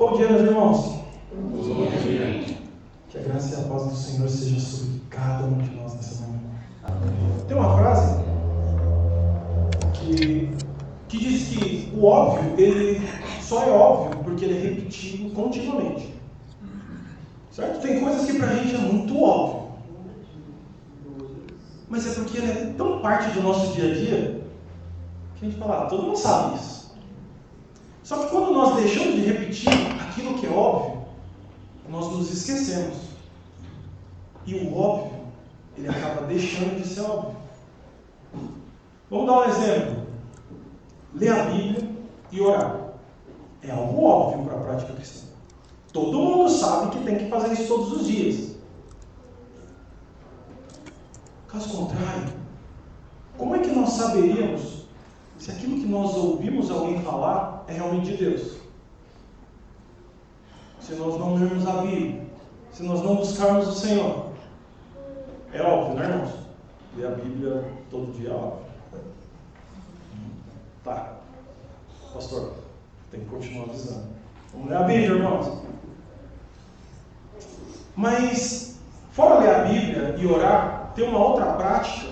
Bom dia, meus irmãos. Bom dia. Que a graça e a paz do Senhor seja sobre cada um de nós nessa manhã. Tem uma frase que diz que o óbvio, ele só é óbvio porque ele é repetido continuamente. Certo? Tem coisas que pra gente é muito óbvio. Mas é porque ele é tão parte do nosso dia a dia que a gente fala, todo mundo sabe isso. Só que quando nós deixamos de repetir aquilo que é óbvio, nós nos esquecemos. E o óbvio, ele acaba deixando de ser óbvio. Vamos dar um exemplo. Ler a Bíblia e orar. É algo óbvio para a prática cristã. Todo mundo sabe que tem que fazer isso todos os dias. Caso contrário, como é que nós saberíamos se aquilo que nós ouvimos alguém falar é realmente de Deus? Se nós não lermos a Bíblia, se nós não buscarmos o Senhor. É óbvio, né, irmãos? Ler a Bíblia todo dia é óbvio. Tá. Pastor, tem que continuar avisando. Vamos ler a Bíblia, irmãos. Mas, fora ler a Bíblia e orar, tem uma outra prática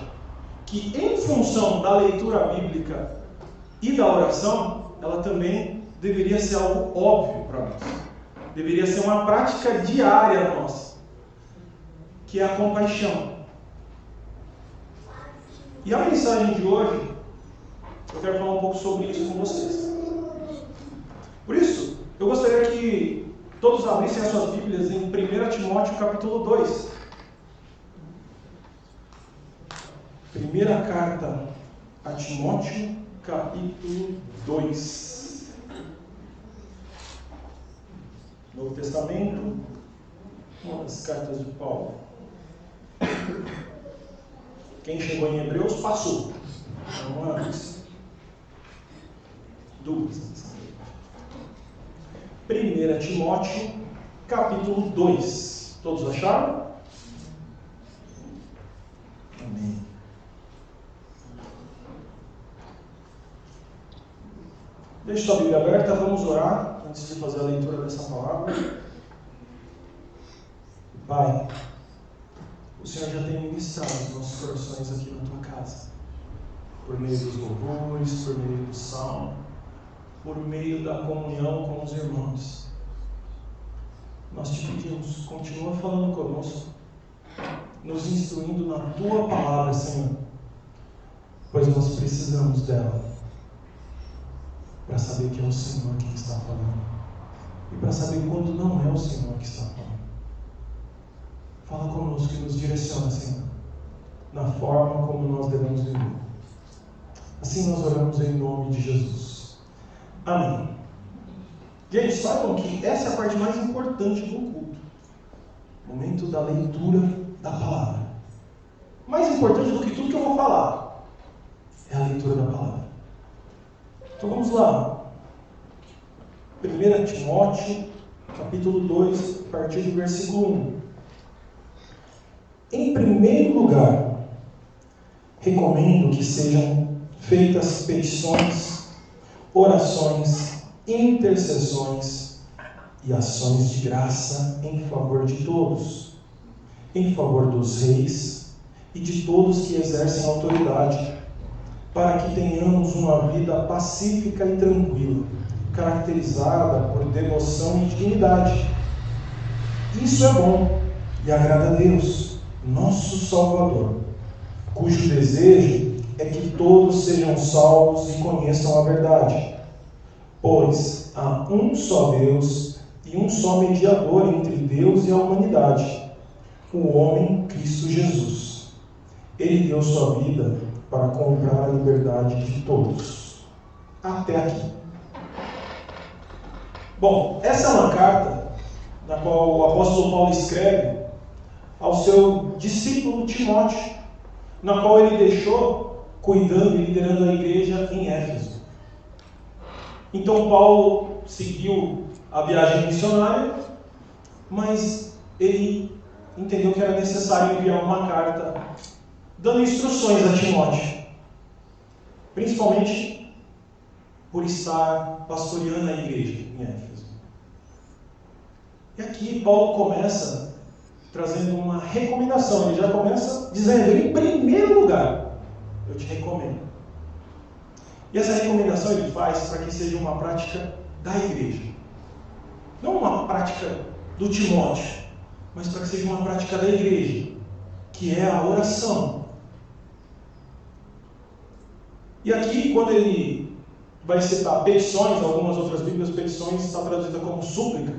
que, em função da leitura bíblica e da oração, ela também deveria ser algo óbvio para nós. Deveria ser uma prática diária nossa, que é a compaixão. E a mensagem de hoje, eu quero falar um pouco sobre isso com vocês. Por isso, eu gostaria que todos abrissem as suas Bíblias em 1 Timóteo capítulo 2. Primeira carta a Timóteo capítulo 2. Novo Testamento, uma das cartas de Paulo. Quem chegou em Hebreus passou. Uma antes. Duas. 1 Timóteo, capítulo 2. Todos acharam? Amém. Deixe sua Bíblia aberta, vamos orar antes de fazer a leitura dessa palavra. Pai, o Senhor já tem ministrado os nossos corações aqui na tua casa, por meio dos louvores, por meio do salmo, por meio da comunhão com os irmãos. Nós te pedimos, continua falando conosco, nos instruindo na tua palavra, Senhor, pois nós precisamos dela para saber que é o Senhor quem está falando e para saber quando não é o Senhor que está falando. Fala conosco e nos direciona, Senhor, na forma como nós devemos viver. Assim nós oramos em nome de Jesus. Amém. Gente, saibam que essa é a parte mais importante do culto. O momento da leitura da palavra. Mais importante do que tudo que eu vou falar é a leitura da palavra. Então vamos lá. 1 Timóteo, capítulo 2, a partir do versículo 1. Em primeiro lugar, recomendo que sejam feitas petições, orações, intercessões e ações de graça em favor de todos, em favor dos reis e de todos que exercem autoridade, para que tenhamos uma vida pacífica e tranquila, caracterizada por devoção e dignidade. Isso é bom e agrada a Deus, nosso Salvador, cujo desejo é que todos sejam salvos e conheçam a verdade. Pois há um só Deus e um só mediador entre Deus e a humanidade, o homem Cristo Jesus. Ele deu sua vida para comprar a liberdade de todos. Até aqui. Bom, essa é uma carta na qual o apóstolo Paulo escreve ao seu discípulo Timóteo, na qual ele deixou cuidando e liderando a igreja em Éfeso. Então Paulo seguiu a viagem missionária, mas ele entendeu que era necessário enviar uma carta dando instruções a Timóteo, principalmente por estar pastoreando a igreja em Éfeso. E aqui Paulo começa trazendo uma recomendação. Ele já começa dizendo, em primeiro lugar, eu te recomendo. E essa recomendação ele faz para que seja uma prática da igreja. Não uma prática do Timóteo, mas para que seja uma prática da igreja, que é a oração. E aqui, quando ele vai citar petições, algumas outras Bíblias, petições está traduzida como súplica.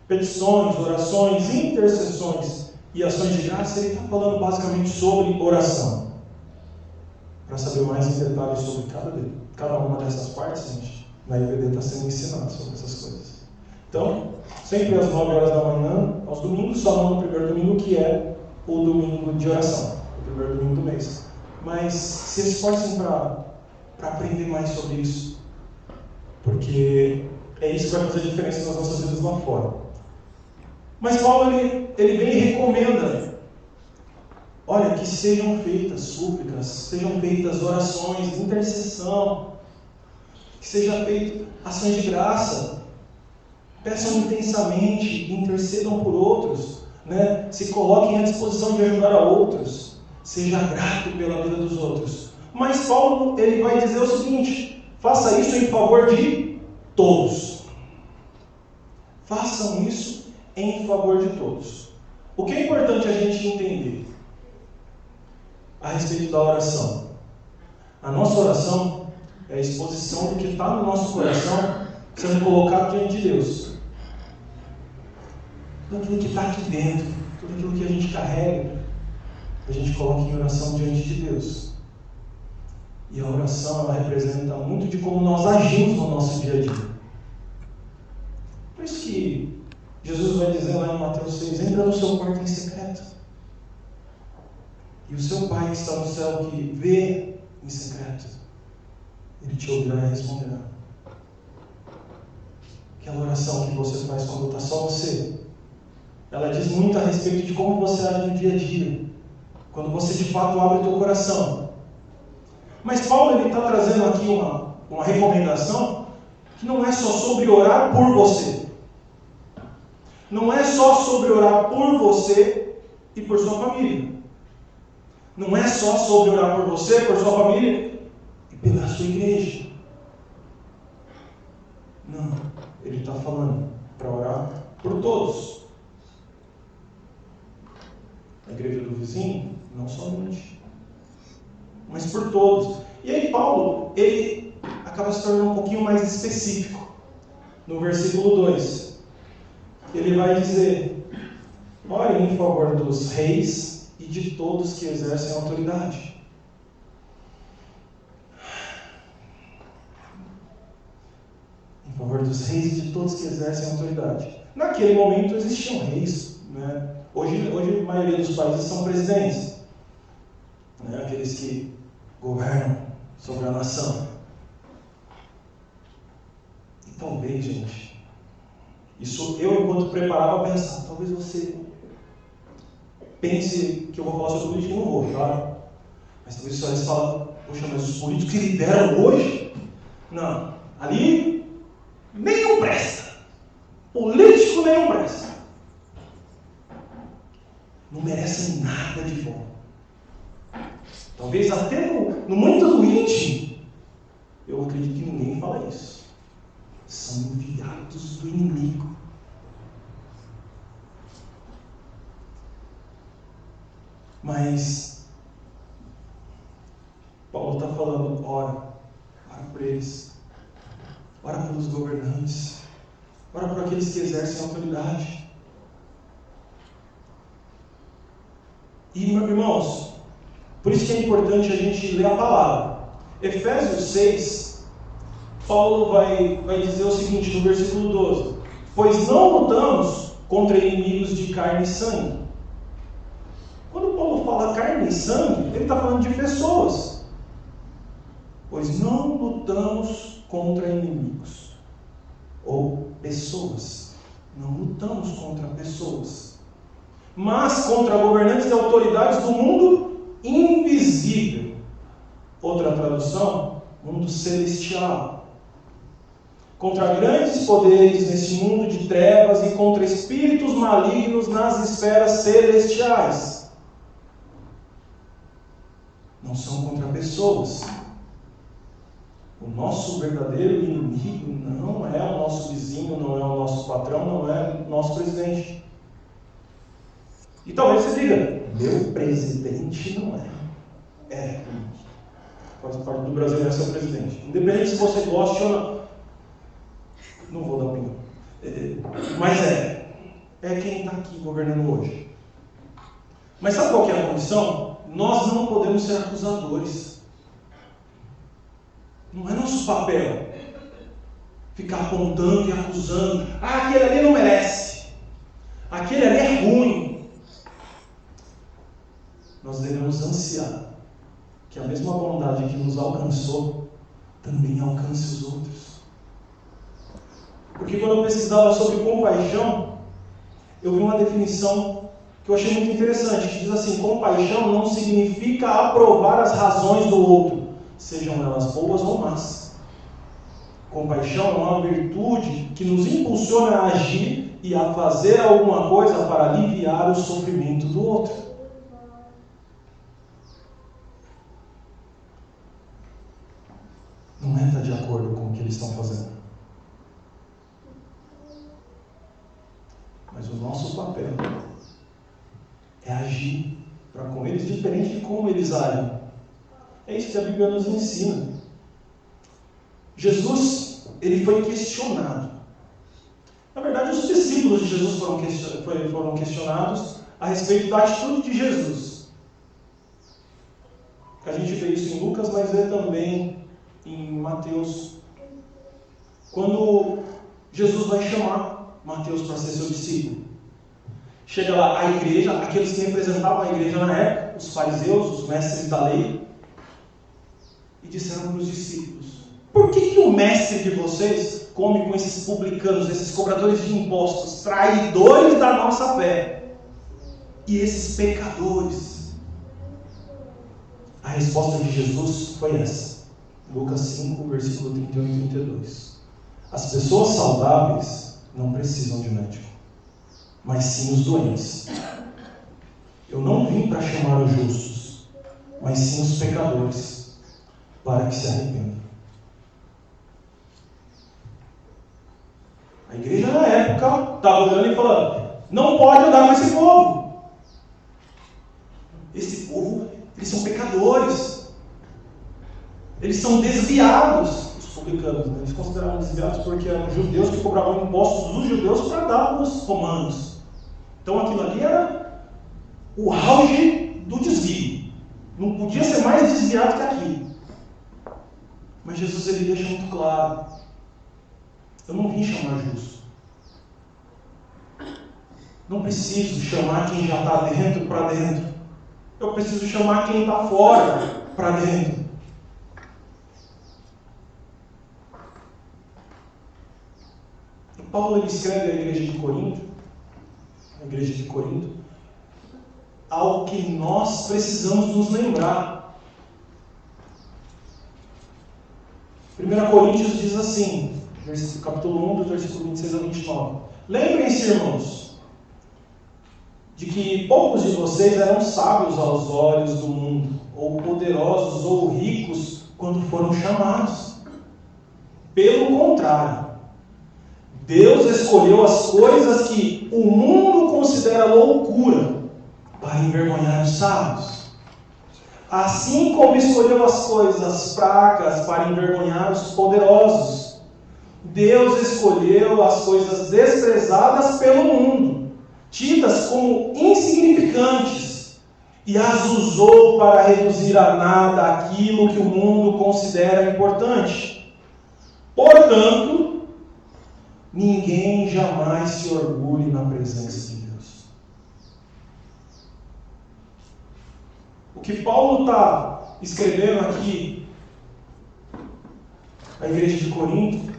Petições, orações, intercessões e ações de graça, ele está falando basicamente sobre oração. Para saber mais em detalhes sobre cada uma dessas partes, gente, na IPD está sendo ensinado sobre essas coisas. Então, sempre às 9 horas da manhã, aos domingos, só não no primeiro domingo, que é o domingo de oração, o primeiro domingo do mês. Mas se esforcem para aprender mais sobre isso, porque é isso que vai fazer diferença nas nossas vidas lá fora. Mas Paulo, ele vem e recomenda, olha, que sejam feitas súplicas, sejam feitas orações, intercessão, que sejam feitas ações de graça, peçam intensamente, intercedam por outros, né? Se coloquem à disposição de ajudar a outros, seja grato pela vida dos outros. Mas Paulo, ele vai dizer o seguinte, faça isso em favor de todos. Façam isso em favor de todos. O que é importante a gente entender a respeito da oração? A nossa oração é a exposição do que está no nosso coração sendo colocado diante de Deus. Tudo aquilo que está aqui dentro, tudo aquilo que a gente carrega, a gente coloca em oração diante de Deus. E a oração, ela representa muito de como nós agimos no nosso dia a dia. Por isso que Jesus vai dizer lá em Mateus 6, entra no seu quarto em secreto. E o seu Pai que está no céu, que vê em secreto, Ele te ouvirá e responderá. Aquela oração que você faz quando está só você, ela diz muito a respeito de como você age no dia a dia, quando você de fato abre o teu coração. Mas Paulo está trazendo aqui uma recomendação que não é só sobre orar por você. Não é só sobre orar por você e por sua família. Não é só sobre orar por você, por sua família e pela sua igreja. Não, ele está falando para orar por todos. A igreja do vizinho, não somente, mas por todos. E aí Paulo, ele acaba se tornando um pouquinho mais específico. No versículo 2, ele vai dizer, orem em favor dos reis e de todos que exercem autoridade. Em favor dos reis e de todos que exercem autoridade. Naquele momento existiam reis, né? Hoje a maioria dos países são presidentes, né? Aqueles que governam sobre a nação. E talvez, gente, isso eu enquanto preparava pensar, talvez você pense que eu vou falar sobre política e não vou, tá? Mas talvez você fala, poxa, mas os políticos que lideram hoje? Não, ali nenhum presta. Político nenhum presta. Não merecem nada de bom. Talvez até no muito do íntimo, eu acredito que ninguém fala isso. São enviados do inimigo. Mas Paulo está falando, ora por eles, ora pelos governantes, ora por aqueles que exercem autoridade. E, irmãos, por isso que é importante a gente ler a palavra. Efésios 6, Paulo vai dizer o seguinte no versículo 12: pois não lutamos contra inimigos de carne e sangue. Quando Paulo fala carne e sangue, ele está falando de pessoas. Pois não lutamos contra inimigos ou pessoas. Não lutamos contra pessoas, mas contra governantes e autoridades do mundo invisível. Outra tradução, mundo celestial. contra grandes poderes neste mundo de trevas e contra espíritos malignos nas esferas celestiais. Não são contra pessoas. O nosso verdadeiro inimigo não é o nosso vizinho, não é o nosso patrão, não é o nosso presidente. E talvez você diga, meu presidente não é. Faz parte do Brasil, é seu presidente. Independente se você gosta ou não vou dar opinião. Mas é quem está aqui governando hoje. Mas sabe qual que é a condição? Nós não podemos ser acusadores. Não é nosso papel ficar apontando e acusando. Aquele ali não merece. Aquele ali é ruim. Nós devemos ansiar que a mesma bondade que nos alcançou também alcance os outros. Porque quando eu pesquisava sobre compaixão, eu vi uma definição que eu achei muito interessante, que diz assim: compaixão não significa aprovar as razões do outro, sejam elas boas ou más. Compaixão é uma virtude que nos impulsiona a agir e a fazer alguma coisa para aliviar o sofrimento do outro. Não entra de acordo com o que eles estão fazendo. Mas o nosso papel é agir para com eles diferente de como eles agem. É isso que a Bíblia nos ensina. Jesus, ele foi questionado. Na verdade, os discípulos de Jesus foram questionados a respeito da atitude de Jesus. A gente vê isso em Lucas, mas vê também em Mateus. Quando Jesus vai chamar Mateus para ser seu discípulo. Chega lá a igreja, aqueles que representavam a igreja na época, os fariseus, os mestres da lei, e disseram para os discípulos: por que o mestre de vocês come com esses publicanos, esses cobradores de impostos, traidores da nossa fé, e esses pecadores? A resposta de Jesus foi essa. Lucas 5, versículo 31 e 32. As pessoas saudáveis não precisam de médico, mas sim os doentes. Eu não vim para chamar os justos, mas sim os pecadores, para que se arrependam. A igreja na época estava olhando e falando: não pode andar com esse povo. Esse povo, eles são pecadores. Eles são desviados, os publicanos. Eles consideravam desviados porque eram judeus que cobravam impostos dos judeus para dar para os romanos. Então aquilo ali era o auge do desvio. Não podia ser mais desviado que aquilo. Mas Jesus, ele deixa muito claro: eu não vim chamar justo. Não preciso chamar quem já está dentro para dentro. Eu preciso chamar quem está fora para dentro. Paulo, ele escreve à igreja de Corinto, algo que nós precisamos nos lembrar. 1 Coríntios diz assim, capítulo 1, do versículo 26 a 29. Lembrem-se, irmãos, de que poucos de vocês eram sábios aos olhos do mundo, ou poderosos ou ricos quando foram chamados. Pelo contrário, Deus escolheu as coisas que o mundo considera loucura para envergonhar os sábios. Assim como escolheu as coisas fracas para envergonhar os poderosos, Deus escolheu as coisas desprezadas pelo mundo, tidas como insignificantes, e as usou para reduzir a nada aquilo que o mundo considera importante. Portanto, ninguém jamais se orgulhe na presença de Deus. O que Paulo está escrevendo aqui à igreja de Corinto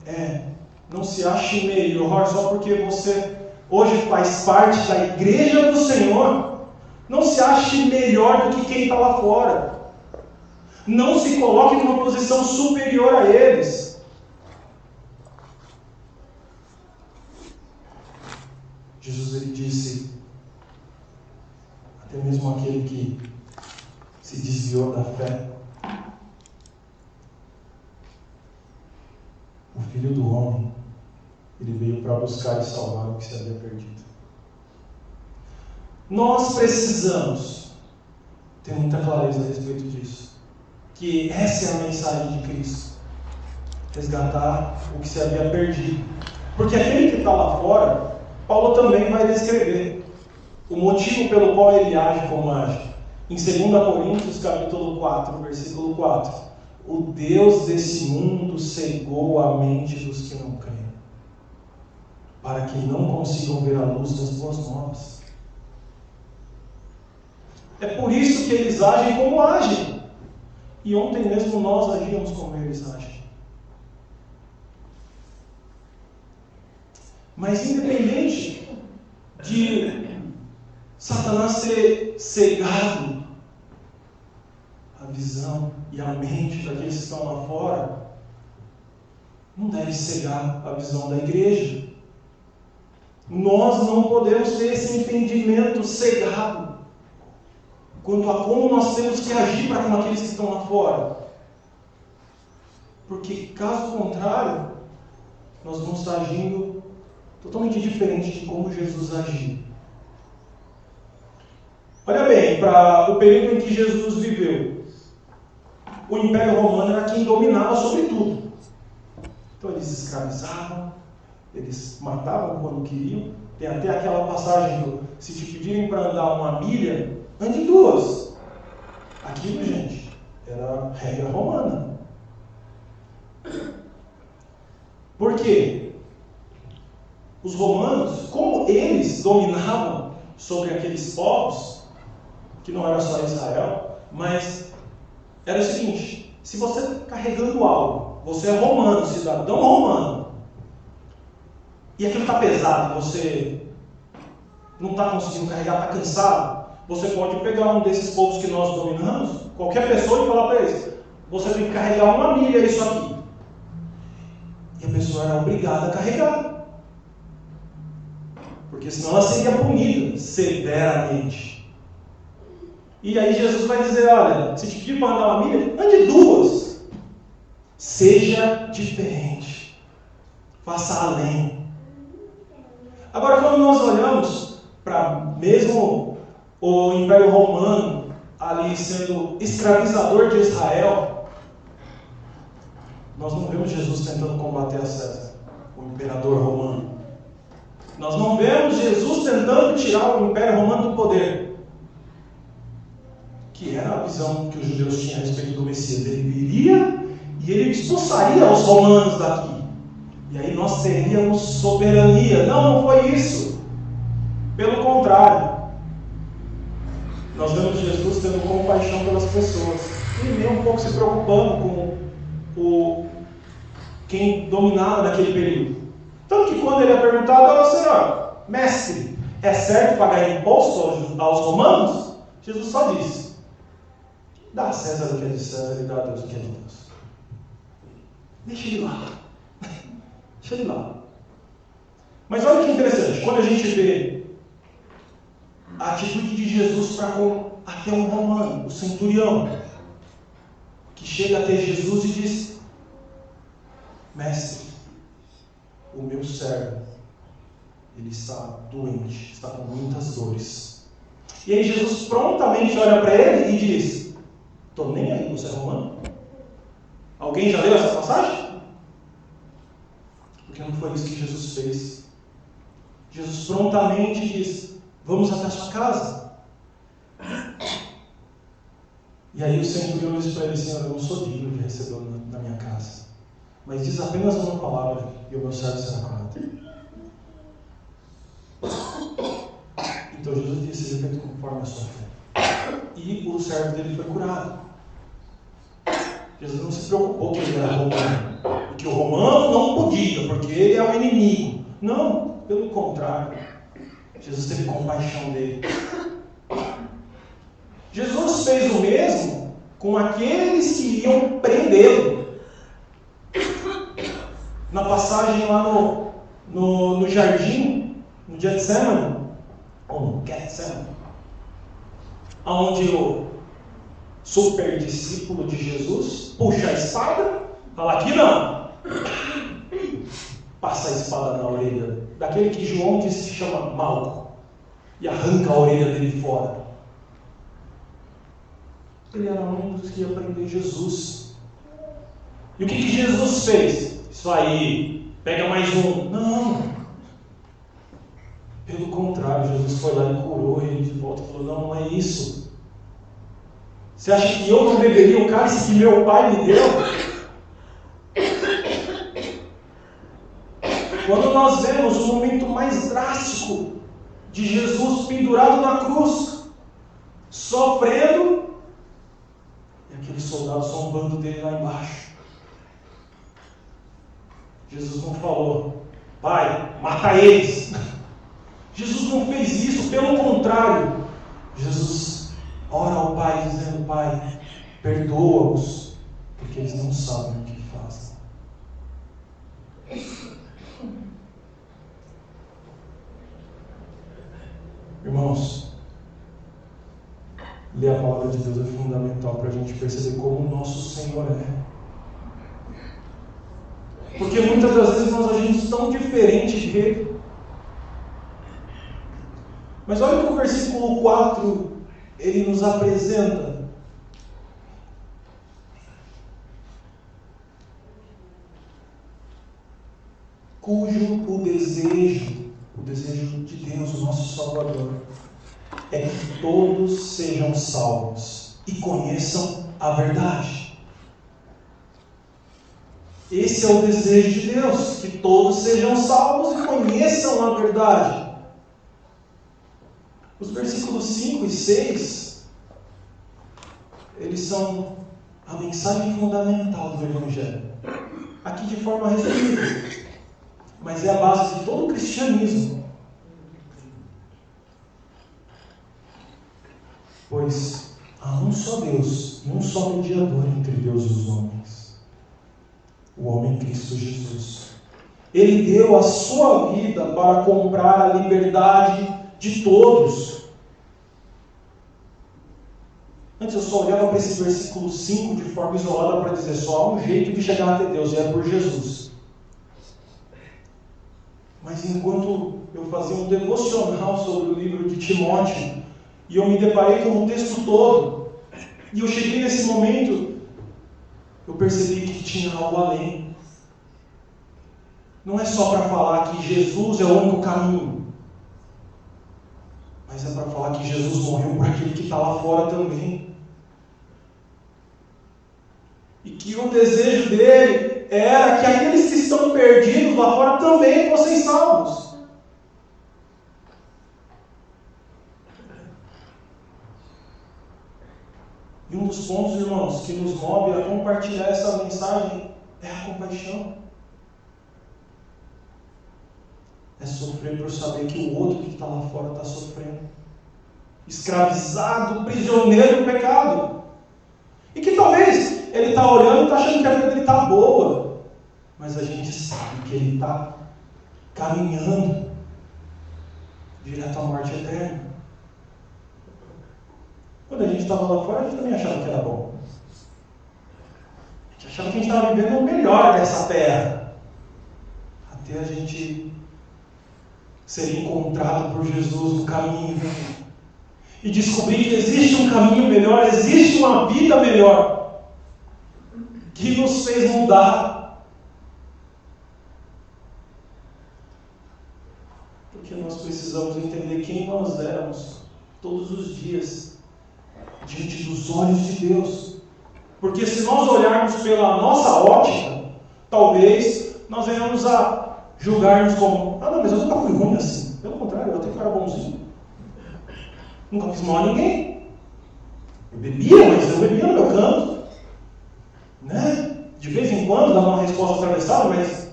é: não se ache melhor só porque você hoje faz parte da igreja do Senhor. Não se ache melhor do que quem está lá fora. Não se coloque numa posição superior a eles. Jesus ele disse, até mesmo aquele que se desviou da fé, o Filho do Homem, ele veio para buscar e salvar o que se havia perdido. Nós precisamos ter muita clareza a respeito disso, que essa é a mensagem de Cristo, resgatar o que se havia perdido. Porque aquele que está lá fora, Paulo também vai descrever o motivo pelo qual ele age como age. Em 2 Coríntios, capítulo 4, versículo 4. O Deus desse mundo cegou a mente dos que não creem, para que não consigam ver a luz das boas novas. É por isso que eles agem como agem. E ontem mesmo nós agíamos como eles agem. Mas independente de Satanás ser cegado a visão e a mente daqueles que estão lá fora, não deve cegar a visão da igreja. Nós não podemos ter esse entendimento cegado quanto a como nós temos que agir para com aqueles que estão lá fora. Porque, caso contrário, nós vamos estar agindo totalmente diferente de como Jesus agiu. Olha bem, para o período em que Jesus viveu, o Império Romano era quem dominava sobre tudo. Então eles escravizavam, eles matavam quando queriam. Tem até aquela passagem do, se te pedirem para andar 1 milha, ande 2. Aquilo, gente, era regra romana. Por quê? Os romanos, como eles dominavam sobre aqueles povos, que não era só Israel, mas era o seguinte: se você está carregando algo, você é romano, cidadão romano, e aquilo está pesado, você não está conseguindo carregar, está cansado, você pode pegar um desses povos que nós dominamos, qualquer pessoa, e falar para eles: você tem que carregar 1 milha isso aqui. E a pessoa era obrigada a carregar, porque senão ela seria punida severamente. E aí Jesus vai dizer: olha, se te pedir para andar 1 milha, ande 2. Seja diferente. Faça além. Agora, quando nós olhamos para mesmo o Império Romano ali sendo escravizador de Israel, nós não vemos Jesus tentando combater a César, o imperador romano. Nós não vemos Jesus tentando tirar o Império Romano do poder, que era a visão que os judeus tinham a respeito do Messias. Ele viria e ele expulsaria os romanos daqui. E aí nós teríamos soberania. Não foi isso. Pelo contrário. Nós vemos Jesus tendo compaixão pelas pessoas. E nem um pouco se preocupando com quem dominava naquele período. Tanto que quando ele é perguntado ao Senhor: mestre, é certo pagar imposto aos romanos? Jesus só disse: dá a César o que é de César e dá a Deus o que é de Deus. Deixa ele lá. Deixa ele lá. Mas olha que interessante, quando a gente vê a atitude de Jesus para com até um romano, o centurião, que chega até Jesus e diz: mestre, o meu servo, ele está doente, está com muitas dores. E aí Jesus prontamente olha para ele e diz: estou nem aí, você é romano? Alguém já leu essa passagem? Porque não foi isso que Jesus fez. Jesus prontamente diz: vamos até a sua casa. E aí o centurião diz para ele: Senhor, eu não sou digno de recebê-lo na minha casa, mas diz apenas uma palavra e o meu servo será curado. Então Jesus disse: seja feito conforme a sua fé. E o servo dele foi curado. Jesus não se preocupou que ele era romano, que o romano não podia, porque ele é o inimigo. Não, pelo contrário. Jesus teve compaixão dele. Jesus fez o mesmo com aqueles que iriam prendê-lo. Na passagem lá no jardim, no Getsemane, ou no Getsemane, onde o super discípulo de Jesus puxa a espada, fala: aqui não, passa a espada na orelha daquele que João disse se chama Malco, e arranca a orelha dele fora. Ele era um dos que ia prender Jesus. E o que Jesus fez? Isso aí, pega mais um. Não. Pelo contrário, Jesus foi lá e curou ele de volta e falou: não é isso. Você acha que eu não beberia o cálice que meu pai me deu? Quando nós vemos o momento mais drástico de Jesus pendurado na cruz, sofrendo, e aqueles soldados zombando dele lá embaixo. Jesus não falou: pai, mata eles. Jesus não fez isso, pelo contrário. Jesus ora ao Pai dizendo: Pai, perdoa-os, porque eles não sabem o que fazem. Irmãos, ler a palavra de Deus é fundamental para a gente perceber como o nosso Senhor é. Porque muitas das vezes nós agimos tão diferente dele. Mas olha o que o versículo 4 ele nos apresenta. Cujo o desejo de Deus, o nosso Salvador, é que todos sejam salvos e conheçam a verdade. Esse é o desejo de Deus, que todos sejam salvos e conheçam a verdade. Os versículos 5 e 6, eles são a mensagem fundamental do Evangelho. Aqui de forma resumida, mas é a base de todo o cristianismo. Pois há um só Deus e um só mediador entre Deus e os homens, o homem Cristo Jesus. Ele deu a sua vida para comprar a liberdade de todos. Antes eu só olhava para esse versículo 5 de forma isolada para dizer: só há um jeito de chegar até Deus, e é por Jesus. Mas enquanto eu fazia um devocional sobre o livro de Timóteo, e eu me deparei com o texto todo, e eu cheguei nesse momento, eu percebi que tinha algo além. Não é só para falar que Jesus é o único caminho, mas é para falar que Jesus morreu por aquele que está lá fora também. E que o desejo dele era que aqueles que estão perdidos lá fora também fossem salvos. E um dos pontos, irmãos, que nos move a compartilhar essa mensagem é a compaixão. É sofrer por saber que o outro que está lá fora está sofrendo. Escravizado, prisioneiro do pecado. E que talvez ele está olhando e está achando que a vida dele está boa. Mas a gente sabe que ele está caminhando direto à morte eterna. Quando a gente estava lá fora, a gente também achava que era bom. A gente achava que a gente estava vivendo o melhor dessa terra. Até a gente ser encontrado por Jesus no caminho. E descobrir que existe um caminho melhor, existe uma vida melhor, que nos fez mudar. Porque nós precisamos entender quem nós éramos todos os dias, diante dos olhos de Deus. Porque se nós olharmos pela nossa ótica, talvez nós venhamos a julgar-nos como: ah não, mas eu nunca fui ruim assim. Pelo contrário, eu até que era bonzinho. Nunca fiz mal a ninguém. Eu bebia, mas eu bebia no meu canto. Né? De vez em quando dava uma resposta atravessada, mas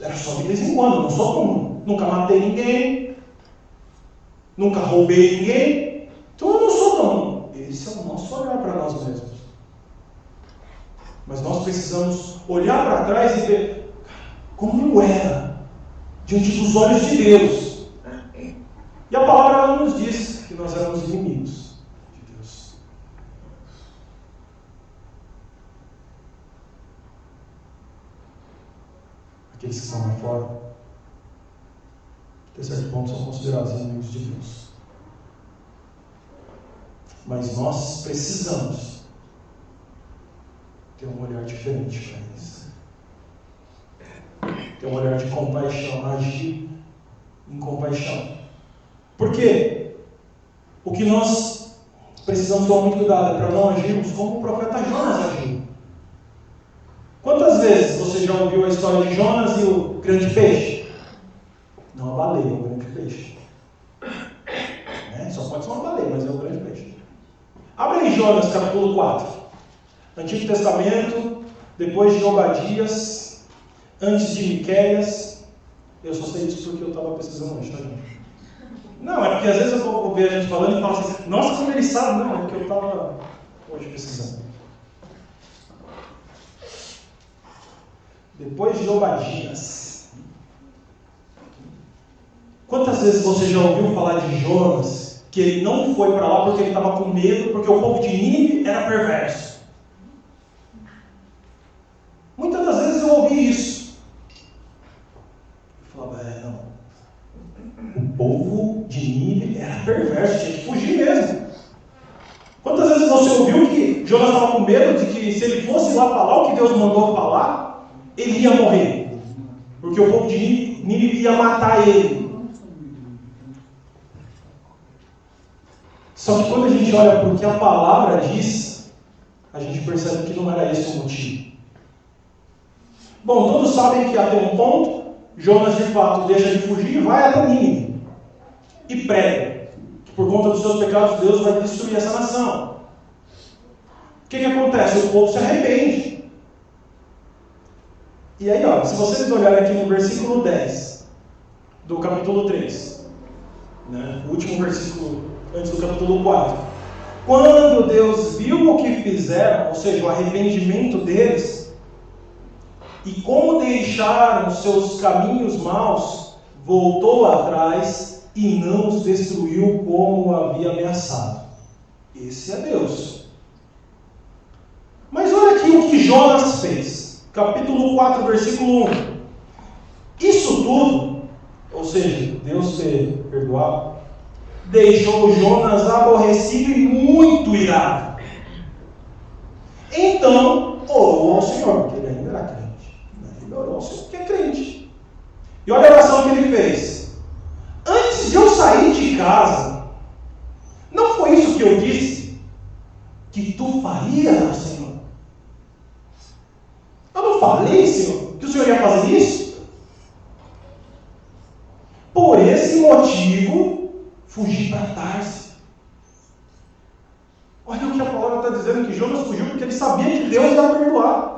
era só de vez em quando, não sou comum. Nunca matei ninguém. Nunca roubei ninguém. Então eu não sou tão. Esse é o nosso olhar para nós mesmos. Mas nós precisamos olhar para trás e ver como eu era diante dos olhos de Deus. E a palavra ela nos diz que nós éramos inimigos de Deus. Aqueles que estão lá fora, até certo ponto, são considerados inimigos de Deus. Mas nós precisamos ter um olhar diferente para isso. Ter um olhar de compaixão, agir em compaixão. Porque o que nós precisamos tomar muito cuidado é para não agirmos como o profeta Jonas agiu. Quantas vezes você já ouviu a história de Jonas e o grande peixe? Não a baleia, o grande peixe. Só pode ser uma baleia, mas é o grande peixe. Abre aí Jonas capítulo 4. Antigo Testamento, depois de Obadias, antes de Miqueias. Eu só sei disso porque eu estava pesquisando hoje, tá, gente? Não, é porque às vezes eu vou ver a gente falando e falo assim, nossa, como ele sabe. Não, é porque eu estava hoje pesquisando. Depois de Obadias. Quantas vezes você já ouviu falar de Jonas, que ele não foi para lá porque ele estava com medo, porque o povo de Nínive era perverso? Muitas das vezes eu ouvi isso. Eu falava, não. O povo de Nínive era perverso, tinha que fugir mesmo. Quantas vezes você ouviu que Jonas estava com medo de que se ele fosse lá falar o que Deus mandou falar, ele ia morrer? Porque o povo de Nínive ia matar ele. Só que quando a gente olha para o que a palavra diz, a gente percebe que não era esse o motivo. Bom, todos sabem que até um ponto, Jonas de fato deixa de fugir e vai até Nínive. E prega que por conta dos seus pecados Deus vai destruir essa nação. O que acontece? O povo se arrepende. E aí, se vocês olharem aqui no versículo 10 do capítulo 3, o último versículo antes do capítulo 4, quando Deus viu o que fizeram, ou seja, o arrependimento deles, e como deixaram os seus caminhos maus, voltou atrás e não os destruiu como havia ameaçado. Esse é Deus. Mas olha aqui o que Jonas fez. Capítulo 4, versículo 1. Isso tudo, ou seja, Deus ter perdoado, deixou Jonas aborrecido e muito irado. Então, orou ao Senhor, porque ele ainda era crente. Ele orou ao Senhor, porque é crente. E olha a oração que ele fez. Antes de eu sair de casa, não foi isso que eu disse que tu farias, Senhor? Eu não falei, Senhor, que o Senhor ia fazer isso? Por esse motivo, fugi para Tarsis. Olha o que a palavra está dizendo, que Jonas fugiu porque ele sabia que Deus ia perdoar.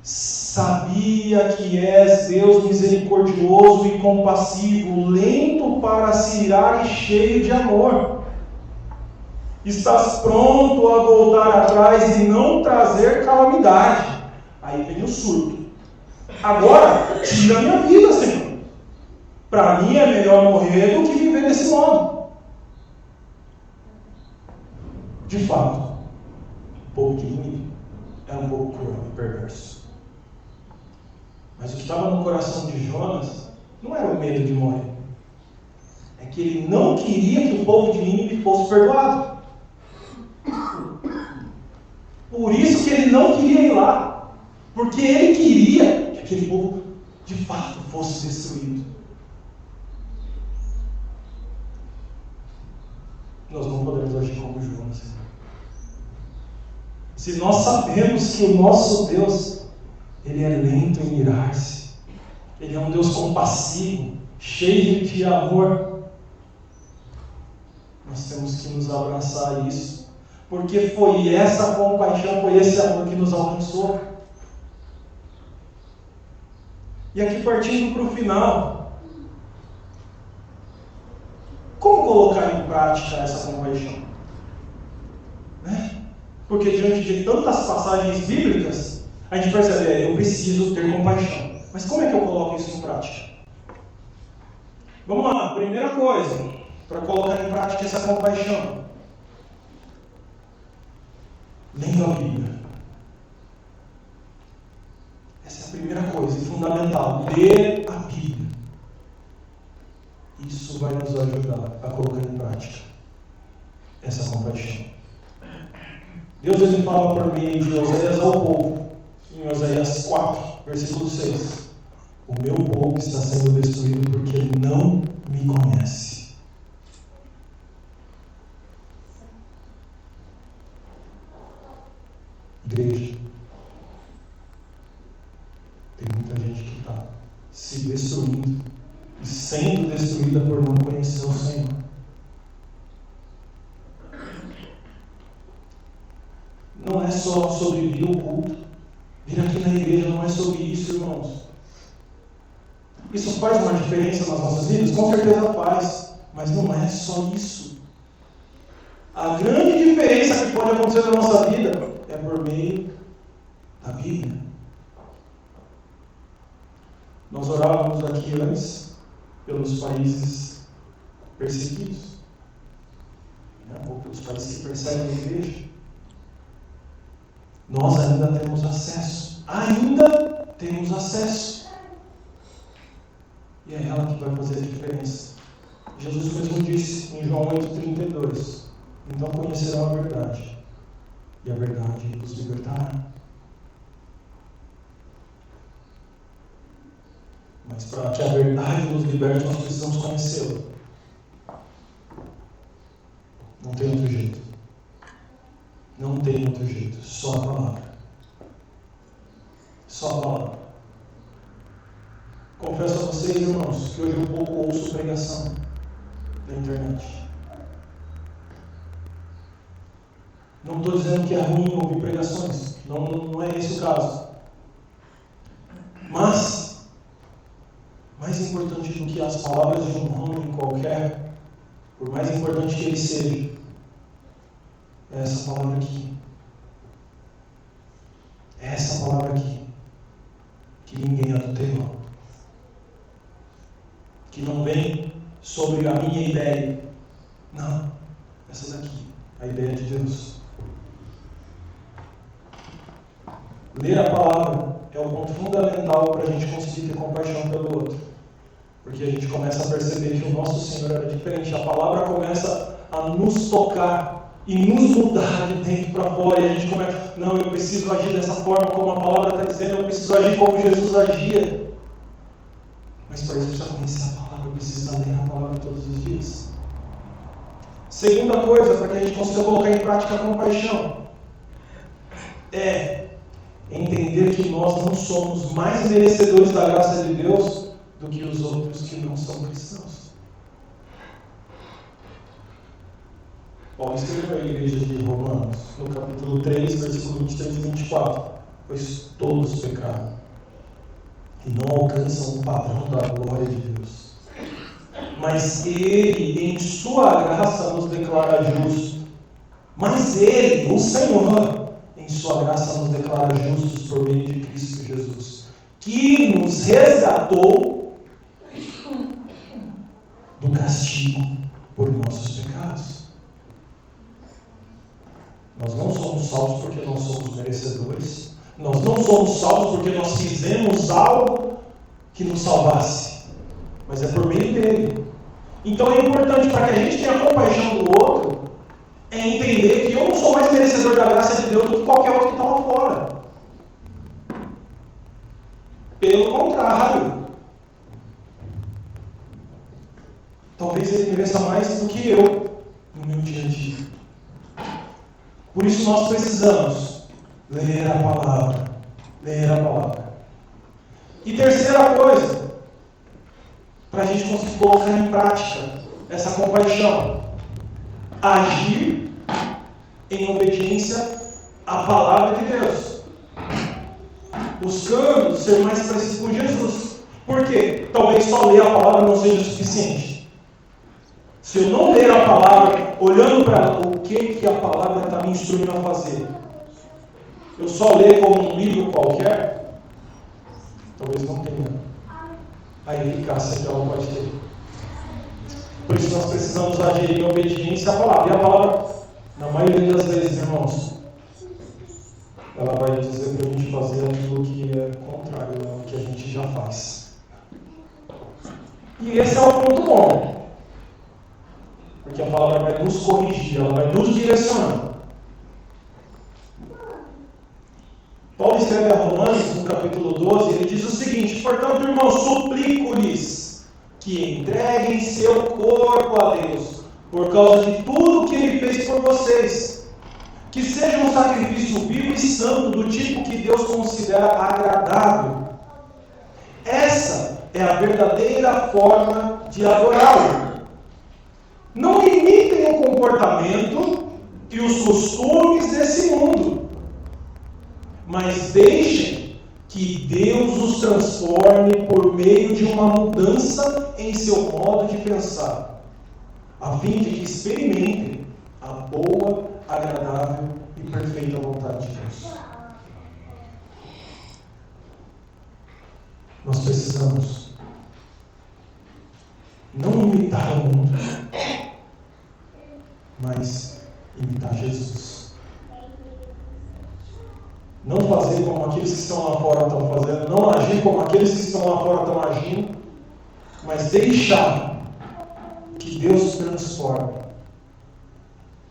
Sabia que és Deus misericordioso e compassivo, lento para se irar e cheio de amor. Estás pronto a voltar atrás e não trazer calamidade. Aí vem o surto. Agora, tira a minha vida, Senhor. Para mim é melhor morrer do que viver desse modo. De fato, o povo de Nínive era um pouco cruel e perverso. Mas o que estava no coração de Jonas não era o medo de morrer. É que ele não queria que o povo de Nínive fosse perdoado. Por isso que ele não queria ir lá. Porque ele queria que aquele povo de fato fosse destruído. Nós não podemos agir como Jonas. Se nós sabemos que o nosso Deus, Ele é lento em irar-se, Ele é um Deus compassivo, cheio de amor, nós temos que nos abraçar a isso, porque foi essa compaixão, foi esse amor que nos alcançou. E aqui partindo para o final, como colocar em prática essa compaixão? Porque diante de tantas passagens bíblicas, a gente percebe, eu preciso ter compaixão. Mas como é que eu coloco isso em prática? Vamos lá, primeira coisa, para colocar em prática essa compaixão. Lendo a Bíblia. Essa é a primeira coisa, fundamental. Ler a Bíblia. Isso vai nos ajudar a colocar em prática essa compaixão. Deus ele fala por meio de Oséias ao povo, em Oséias 4, versículo 6. O meu povo está sendo destruído porque ele não me conhece. Igreja, tem muita gente que está se destruindo e sendo destruída por não conhecer o Senhor. Não é só sobre vir ao culto. Vir aqui na igreja não é sobre isso, irmãos. Isso faz uma diferença nas nossas vidas? Com certeza faz. Mas não é só isso. A grande diferença que pode acontecer na nossa vida é por meio da Bíblia. Nós orávamos aqui antes pelos países perseguidos, ou pelos países que perseguem a igreja. Nós ainda temos acesso. E é ela que vai fazer a diferença. Jesus mesmo disse em João 8,32: então conhecerão a verdade, e a verdade os libertará. Mas para que a verdade nos liberte, nós precisamos conhecê-la. Não tem outro jeito. Não tem outro jeito. Só a palavra. Só a palavra. Confesso a vocês, irmãos, que hoje eu pouco ouço pregação na internet. Não estou dizendo que é ruim ouvir pregações. Não é esse o caso. Mas, mais importante do que as palavras de um homem qualquer, por mais importante que ele seja, é essa palavra aqui. É essa palavra aqui. Que ninguém adulterou. Que não vem sobre a minha ideia. Não. Essa daqui. A ideia de Deus. Ler a palavra é o ponto fundamental para a gente conseguir ter compaixão pelo outro. Porque a gente começa a perceber que o nosso Senhor era diferente. A palavra começa a nos tocar e nos mudar de dentro para fora. E a gente começa, não, eu preciso agir dessa forma como a palavra está dizendo, eu preciso agir como Jesus agia. Mas para isso eu preciso conhecer a palavra, eu preciso ler a palavra todos os dias. Segunda coisa, para que a gente consiga colocar em prática a compaixão, é entender que nós não somos mais merecedores da graça de Deus do que os outros que não são cristãos. Paulo escreveu à igreja de Romanos, no capítulo 3, versículo 23 e 24: pois todos pecaram e não alcançam o padrão da glória de Deus. Mas Ele, em sua graça, nos declara justos. Mas Ele, o Senhor, em sua graça, nos declara justos por meio de Cristo Jesus, que nos resgatou do castigo por nossos pecados. Nós não somos salvos porque nós somos merecedores. Nós não somos salvos porque nós fizemos algo que nos salvasse. Mas é por meio dele. Então é importante, para que a gente tenha compaixão do outro, é entender que eu não sou mais merecedor da graça de Deus do que qualquer outro que está lá fora. Pelo contrário. Talvez ele mereça mais do que eu no meu dia a dia. Por isso nós precisamos ler a palavra. Ler a palavra. E terceira coisa, para a gente conseguir colocar em prática essa compaixão: agir em obediência à palavra de Deus, buscando ser mais parecido com Jesus. Por quê? Talvez só ler a palavra não seja suficiente. Se eu não ler a palavra, olhando para o que a palavra está me instruindo a fazer, eu só ler como um livro qualquer, talvez não tenha a eficácia que ela pode ter. Por isso nós precisamos agir em obediência à palavra. E a palavra, na maioria das vezes, irmãos, ela vai dizer para a gente fazer aquilo que é contrário ao que a gente já faz. E esse é o ponto bom. Porque a palavra vai nos corrigir, ela vai nos direcionar. Paulo escreve a Romanos, no capítulo 12, ele diz o seguinte: portanto, irmãos, suplico-lhes que entreguem seu corpo a Deus, por causa de tudo que Ele fez por vocês, que seja um sacrifício vivo e santo, do tipo que Deus considera agradável. Essa é a verdadeira forma de adorá-lo. Não imitem o comportamento e os costumes desse mundo, mas deixem que Deus os transforme por meio de uma mudança em seu modo de pensar, a fim de que experimentem a boa, agradável e perfeita vontade de Deus. Nós precisamos não imitar o mundo, mas imitar Jesus. Não fazer como aqueles que estão lá fora estão fazendo, não agir como aqueles que estão lá fora estão agindo, mas deixar que Deus transforme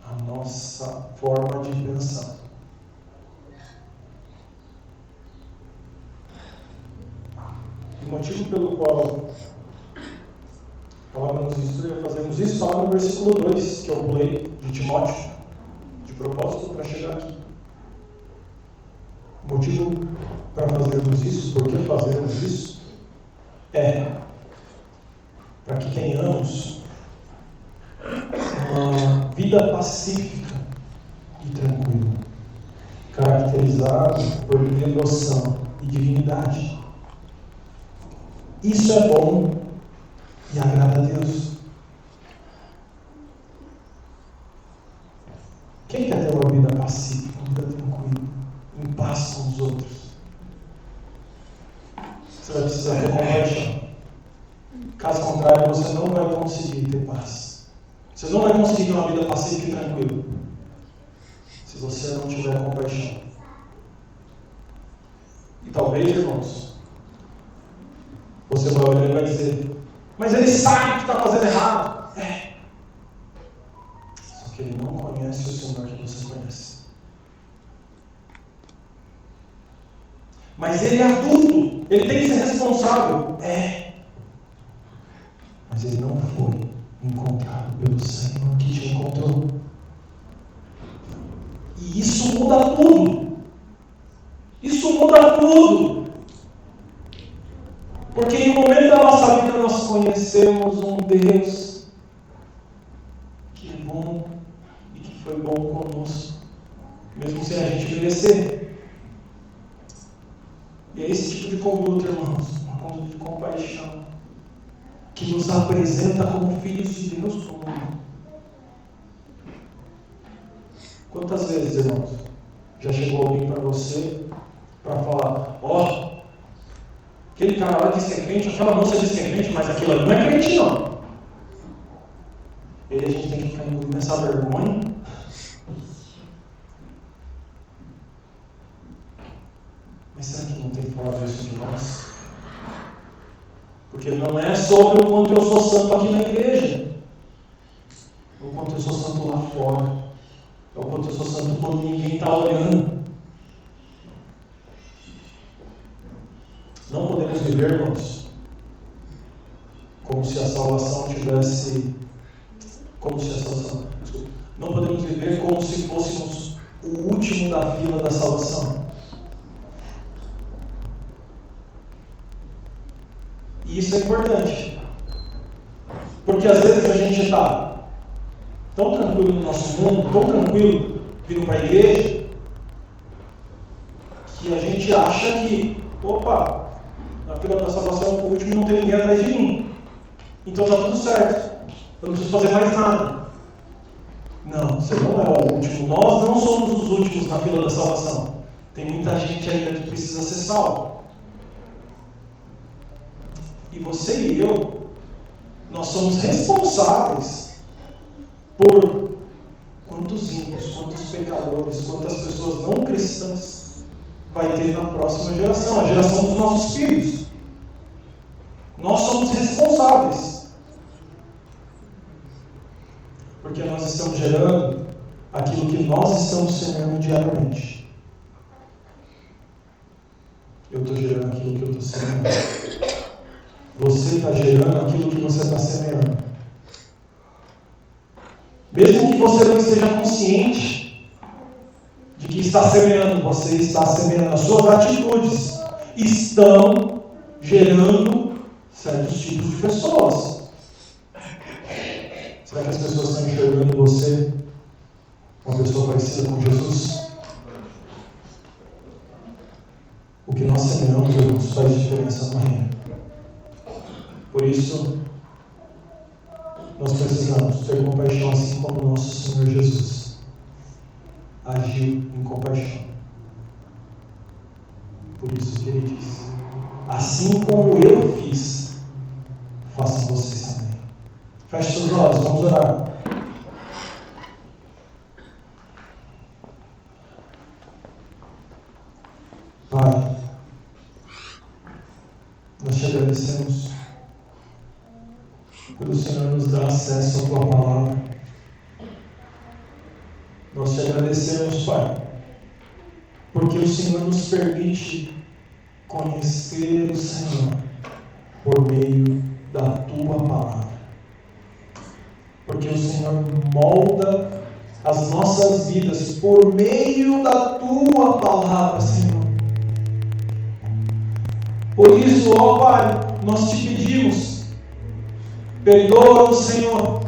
a nossa forma de pensar. O motivo pelo qual a palavra nos instrui a fazermos isso está no versículo 2, que eu pulei de Timóteo, de propósito para chegar aqui. O motivo para fazermos isso, por que fazermos isso, é para que tenhamos uma vida pacífica e tranquila, caracterizada por devoção e dignidade. Isso é bom e agrada a Deus. Quem quer ter uma vida pacífica, uma vida tranquila, em paz com os outros? Você vai precisar ter compaixão. Caso contrário, você não vai conseguir ter paz. Você não vai conseguir ter uma vida pacífica e tranquila se você não tiver compaixão. E talvez, irmãos, você vai olhar e vai dizer: mas ele sabe que está fazendo errado. Só que ele não conhece o Senhor que você conhece. Mas ele é adulto, ele tem que ser responsável. Mas ele não foi encontrado pelo Senhor que te encontrou. E isso muda tudo. Isso muda tudo. Porque em um momento da nossa vida nós conhecemos um Deus que é bom e que foi bom conosco, mesmo sem a gente merecer. E é esse tipo de conduta, irmãos, uma conduta de compaixão, que nos apresenta como filhos de Deus para o mundo. Quantas vezes, irmãos, já chegou alguém para você para falar: aquele cara lá disse que é crente, aquela moça disse que é crente, mas aquilo ali não é crente, não. E aí a gente tem que ficar engolindo essa vergonha. Mas será que não tem que falar isso de nós? Porque não é sobre o quanto eu sou santo aqui na igreja, é o quanto eu sou santo lá fora, é o quanto eu sou santo quando ninguém está olhando. Não podemos viver, irmãos, como se a salvação tivesse. Não podemos viver como se fôssemos o último da fila da salvação. E isso é importante. Porque às vezes a gente está tão tranquilo no nosso mundo, tão tranquilo vindo para a igreja, que a gente acha que, na fila da salvação, o último não tem ninguém atrás de mim. Então está tudo certo. Eu não preciso fazer mais nada. Não, você não é o último. Nós não somos os últimos na fila da salvação. Tem muita gente ainda que precisa ser salvo. e você e eu, nós somos responsáveis por quantos ímpios, quantos pecadores, quantas pessoas não cristãs vai ter na próxima geração, a geração dos nossos filhos. Nós somos responsáveis, porque nós estamos gerando aquilo que nós estamos semeando diariamente. Eu estou gerando aquilo que eu estou semeando. Você está gerando aquilo que você está semeando. Mesmo que você não esteja consciente de que está semeando, você está semeando. As suas atitudes estão gerando certos tipos de pessoas. Será que as pessoas estão enxergando você uma pessoa parecida com Jesus? O que nós semeamos, irmãos, faz diferença no reino. Por isso, nós precisamos ter compaixão, assim como o nosso Senhor Jesus agiu em compaixão. Por isso que Ele diz: assim como eu fiz, façam vocês também. Feche seus olhos, vamos orar. Pai, nós te agradecemos pelo Senhor nos dar acesso à Tua Palavra. Nós te agradecemos, Pai, porque o Senhor nos permite conhecer o Senhor por meio da Tua Palavra. Porque o Senhor molda as nossas vidas por meio da Tua Palavra, Senhor. Por isso, ó Pai, nós te pedimos, perdoa-nos, Senhor.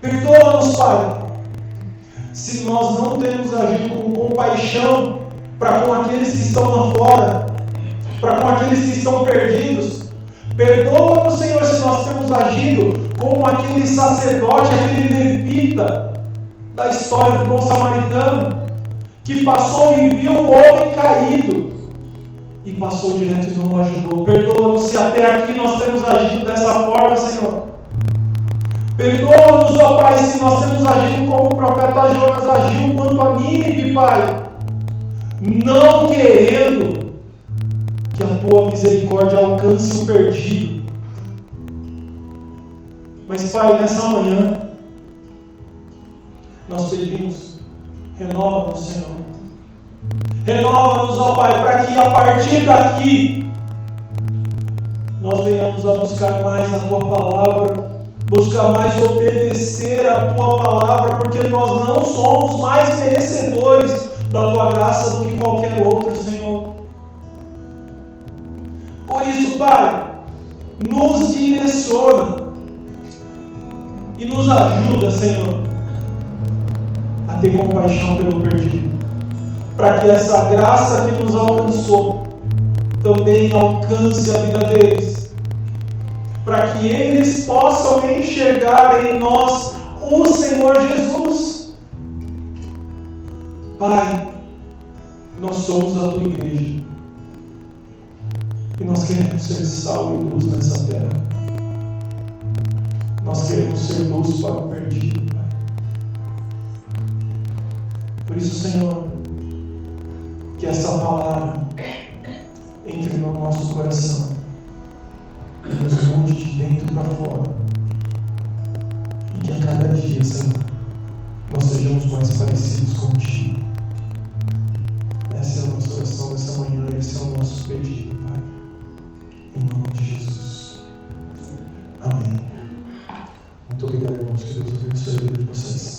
Perdoa-nos, Pai, se nós não temos agido com compaixão para com aqueles que estão lá fora, para com aqueles que estão perdidos. Perdoa-nos, Senhor, se nós temos agido como aquele sacerdote, aquele levita da história do bom samaritano, que passou e viu um homem caído e passou direto e não o ajudou. Perdoa-nos se até aqui nós temos agido dessa forma, Senhor. Perdoa-nos, ó Pai, se nós temos agido como o profeta Jonas agiu quanto a Nínive, Pai, não querendo que a Tua misericórdia alcance o perdido. Mas, Pai, nessa manhã, nós pedimos, renova-nos, Senhor. Renova-nos, ó Pai, para que a partir daqui nós venhamos a buscar mais a Tua Palavra, buscar mais obedecer a Tua Palavra, porque nós não somos mais merecedores da Tua graça do que qualquer outro, Senhor. Por isso, Pai, nos direciona e nos ajuda, Senhor, a ter compaixão pelo perdido, para que essa graça que nos alcançou também alcance a vida deles, para que eles possam enxergar em nós o Senhor Jesus. Pai, nós somos a Tua igreja e nós queremos ser sal e luz nessa terra. Nós queremos ser luz para o perdido, Pai. Por isso, Senhor, que essa palavra entre no nosso coração e nos mude de dentro para fora, e que a cada dia, Senhor, nós sejamos mais parecidos contigo. Essa é a nossa oração nessa manhã, esse é o nosso pedido, Pai, em nome de Jesus. Amém. Muito obrigado, irmãos, que Deus abençoe a vida de vocês.